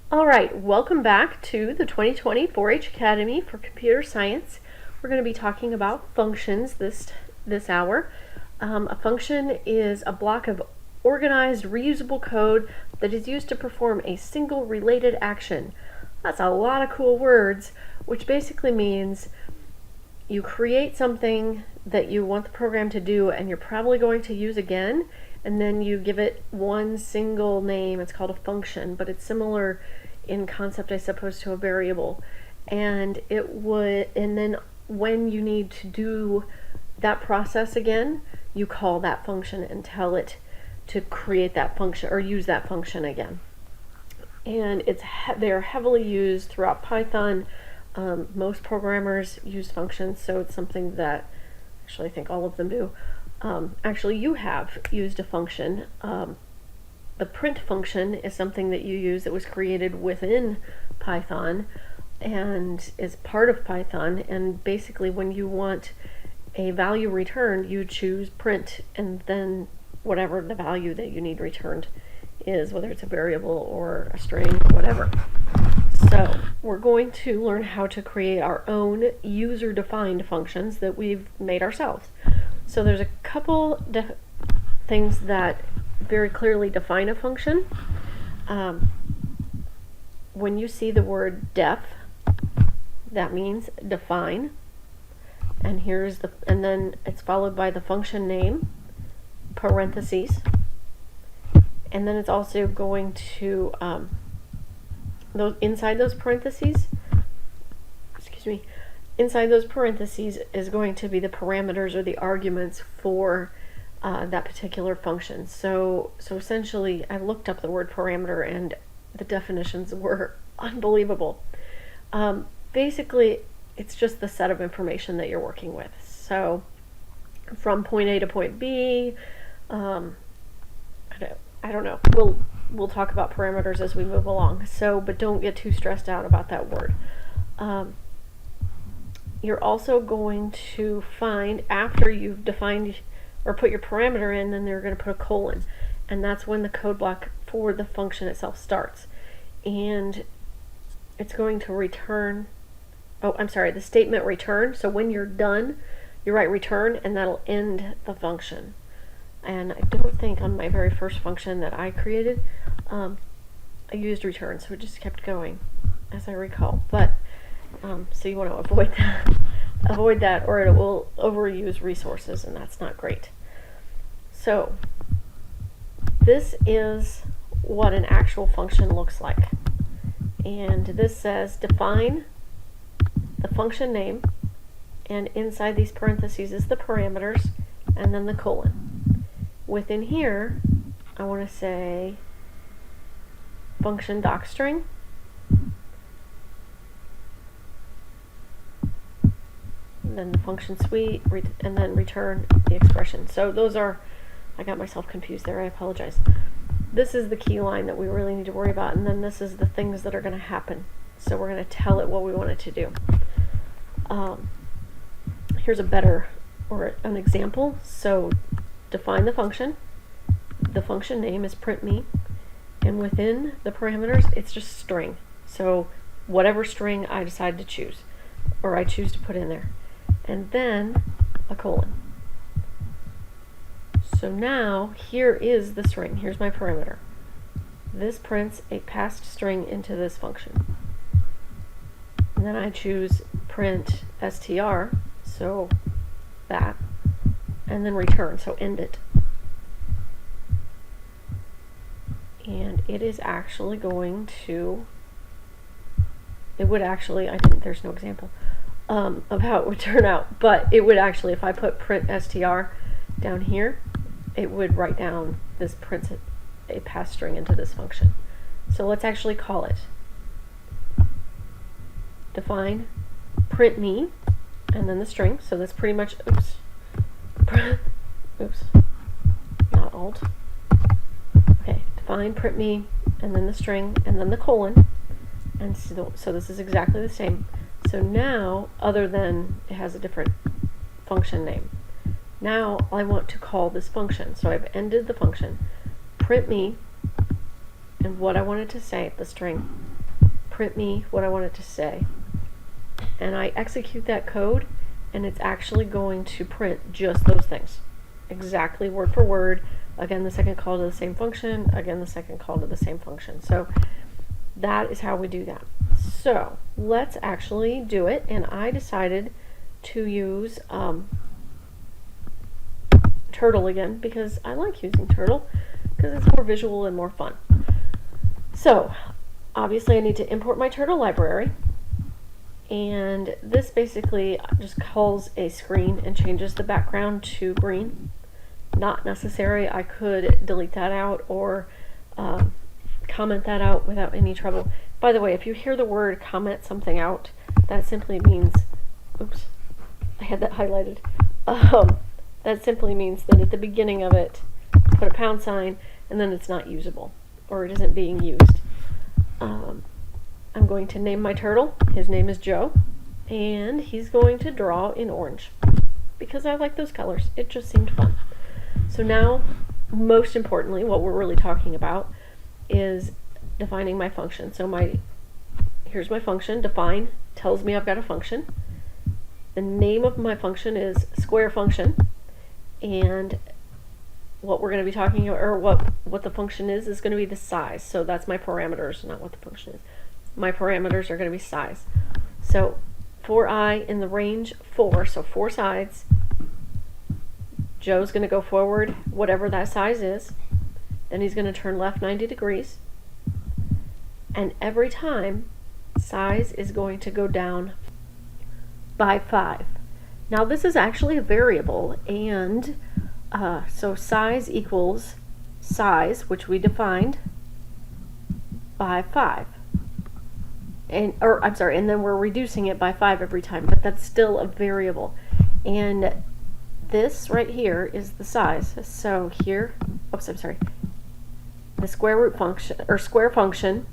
All right, welcome back to the 2020 4-H Academy for Computer Science. We're going to be talking about functions this hour. A function is a block of organized, reusable code that is used to perform a single related action. That's a lot of cool words, which basically means you create something that you want the program to do and you're probably going to use again, and then you give it one single name. It's called a function, but it's similar in concept, I suppose, to a variable. And then when you need to do that process again, you call that function and tell it to create that function or use that function again. And they're heavily used throughout Python. Most programmers use functions, so it's something that actually I think all of them do. Actually, you have used a function. The print function is something that you use that was created within Python and is part of Python. And basically, when you want a value returned, you choose print and then whatever the value that you need returned is, whether it's a variable or a string or whatever. So we're going to learn how to create our own user-defined functions that we've made ourselves. So there's a couple things that very clearly define a function. When you see the word def, that means define, and then it's followed by the function name, parentheses, and then it's also going to inside those parentheses is going to be the parameters or the arguments for that particular function. So essentially, I looked up the word parameter and the definitions were unbelievable. Basically, it's just the set of information that you're working with. So from point A to point B, I don't know. We'll talk about parameters as we move along. But don't get too stressed out about that word. You're also going to find, after you've defined or put your parameter in, then they're going to put a colon, and that's when the code block for the function itself starts. And it's going to return, the statement return. So when you're done, you write return, and that'll end the function. And I don't think on my very first function that I created, I used return, so it just kept going, as I recall. But so you want to avoid that, or it will overuse resources, and that's not great. So this is what an actual function looks like. And this says define the function name, and inside these parentheses is the parameters, and then the colon. Within here, I want to say function docstring, and then the function suite, and then return the expression. So those are, I got myself confused there, I apologize. This is the key line that we really need to worry about, and then this is the things that are going to happen. So we're going to tell it what we want it to do. Here's an example. So define the function. The function name is print me, and within the parameters, it's just string. So whatever string I decide to choose, or I choose to put in there. And then a colon. So now here is the string. Here's my parameter. This prints a passed string into this function. And then I choose print str, so that, and then return, so end it. And it is actually going to, there's no example of how it would turn out, but it would actually, if I put print str down here, it would write down this prints a pass string into this function. So let's actually call it. Define print me, and then the string. So that's pretty much, not alt. Okay, define print me, and then the string, and then the colon. And so this is exactly the same. So now, other than it has a different function name, now I want to call this function. So I've ended the function, print me, and what I wanted to say, the string, print me what I want it to say. And I execute that code, and it's actually going to print just those things. Exactly word for word. Again, the second call to the same function. Again, the second call to the same function. So that is how we do that. So let's actually do it. And I decided to use Turtle again, because I like using Turtle because it's more visual and more fun. So obviously I need to import my Turtle library, and this basically just calls a screen and changes the background to green. Not necessary. I could delete that out or comment that out without any trouble. By the way, if you hear the word comment something out, that simply means, oops, I had that highlighted. That simply means that at the beginning of it, put a pound sign, and then it's not usable, or it isn't being used. I'm going to name my turtle. His name is Joe, and he's going to draw in orange because I like those colors. It just seemed fun. So now, most importantly, what we're really talking about is defining my function. So here's my function. Define tells me I've got a function. The name of my function is square function, and what we're going to be talking about, or what the function is going to be the size. So that's my parameters, not what the function is. My parameters are going to be size. So for I in the range 4, so 4 sides, Joe's going to go forward whatever that size is. Then he's going to turn left 90 degrees. And every time, size is going to go down by 5. Now this is actually a variable, and so size equals size, which we defined, by 5. And then we're reducing it by 5 every time, but that's still a variable. And this right here is the size. So here, oops, I'm sorry. The square root function, or square function,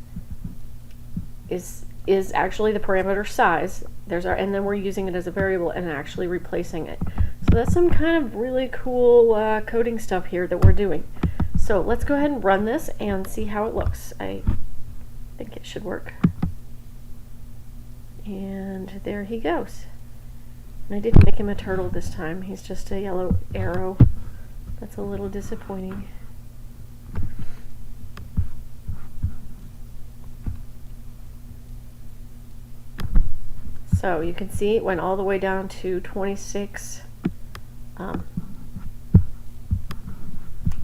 is actually the parameter size. And then we're using it as a variable and actually replacing it. So that's some kind of really cool coding stuff here that we're doing. So let's go ahead and run this and see how it looks. I think it should work. And there he goes. And I didn't make him a turtle this time. He's just a yellow arrow. That's a little disappointing. So you can see it went all the way down to 26.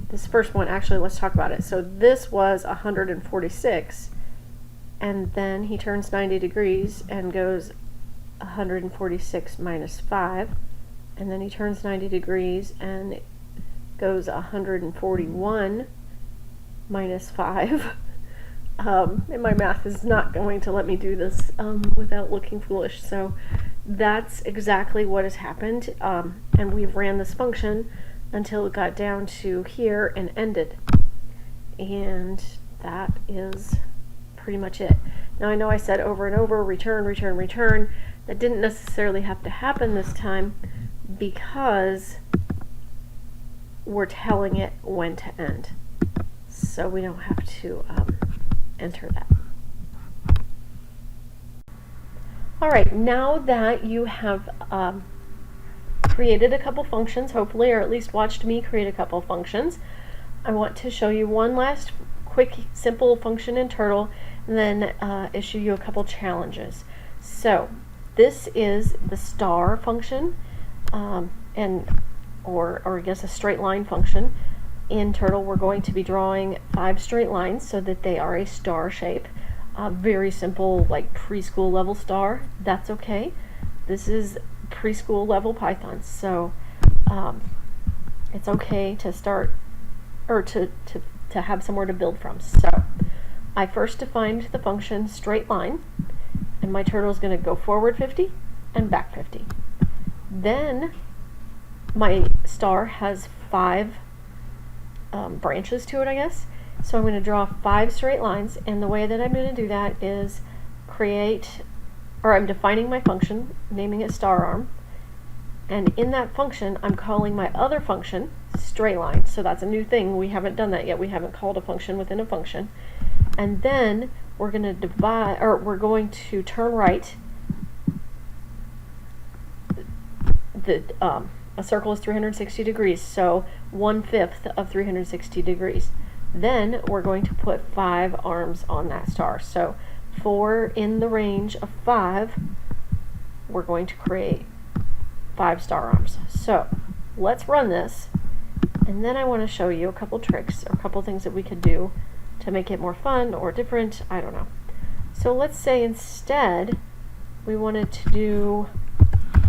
This first one, actually, let's talk about it. So this was 146, and then he turns 90 degrees and goes 146 minus 5, and then he turns 90 degrees and goes 141 minus 5. And my math is not going to let me do this without looking foolish. So that's exactly what has happened, and we've ran this function until it got down to here and ended. And that is pretty much it. Now I know I said over and over, return, return, return. That didn't necessarily have to happen this time because we're telling it when to end. So we don't have to enter that. Alright, now that you have created a couple functions, hopefully, or at least watched me create a couple functions, I want to show you one last quick, simple function in Turtle, and then issue you a couple challenges. So this is the star function, or I guess a straight line function. In Turtle, we're going to be drawing 5 straight lines so that they are a star shape. Very simple, like preschool level star. That's okay. This is preschool level Python, so it's okay to start, or to have somewhere to build from. So I first defined the function straight line, and my turtle is going to go forward 50 and back 50. Then my star has 5 branches to it, I guess. So I'm going to draw 5 straight lines, and the way that I'm going to do that is I'm defining my function, naming it star arm, and in that function I'm calling my other function straight line. So that's a new thing. We haven't done that yet. We haven't called a function within a function. And then we're going to divide, or we're going to turn right. A circle is 360 degrees, so 1/5 of 360 degrees. Then we're going to put 5 arms on that star. So 4 in the range of 5, we're going to create 5 star arms. So let's run this, and then I want to show you a couple tricks or a couple things that we could do to make it more fun or different. I don't know. So let's say instead we wanted to do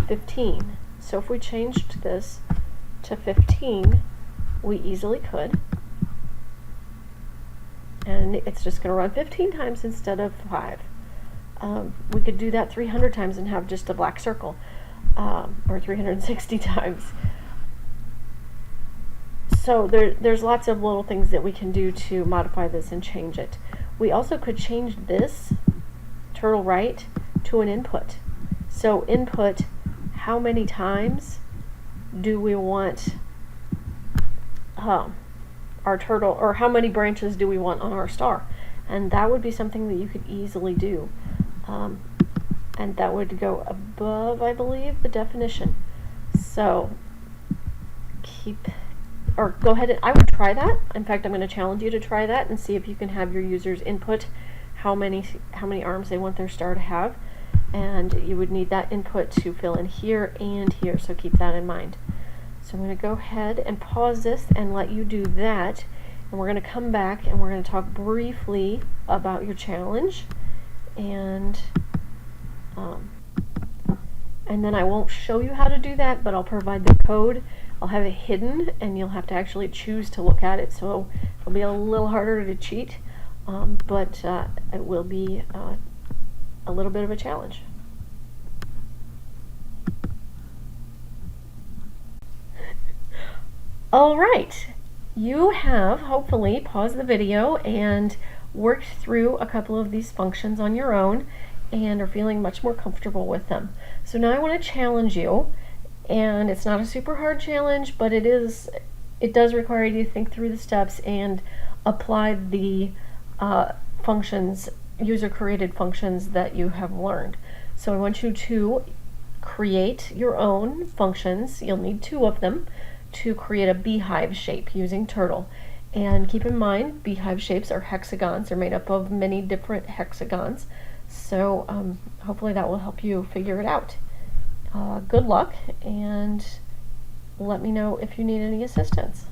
15. So if we changed this to 15, we easily could. And it's just going to run 15 times instead of 5. We could do that 300 times and have just a black circle, or 360 times. So there's lots of little things that we can do to modify this and change it. We also could change this turtle right to an input. So input, how many times do we want our turtle, or how many branches do we want on our star? And that would be something that you could easily do. And that would go above, I believe, the definition. So go ahead and I would try that. In fact, I'm going to challenge you to try that and see if you can have your users input how many arms they want their star to have. And you would need that input to fill in here and here, so keep that in mind. So I'm going to go ahead and pause this and let you do that, and we're going to come back and we're going to talk briefly about your challenge, and then I won't show you how to do that, but I'll provide the code. I'll have it hidden, and you'll have to actually choose to look at it, so it'll be a little harder to cheat, but it will be a little bit of a challenge. All right, you have hopefully paused the video and worked through a couple of these functions on your own and are feeling much more comfortable with them. So now I want to challenge you, and it's not a super hard challenge, but it does require you to think through the steps and apply the functions, user-created functions that you have learned. So I want you to create your own functions. You'll need 2 of them to create a beehive shape using turtle. And keep in mind, beehive shapes are hexagons. They're made up of many different hexagons. So hopefully that will help you figure it out. Good luck, and let me know if you need any assistance.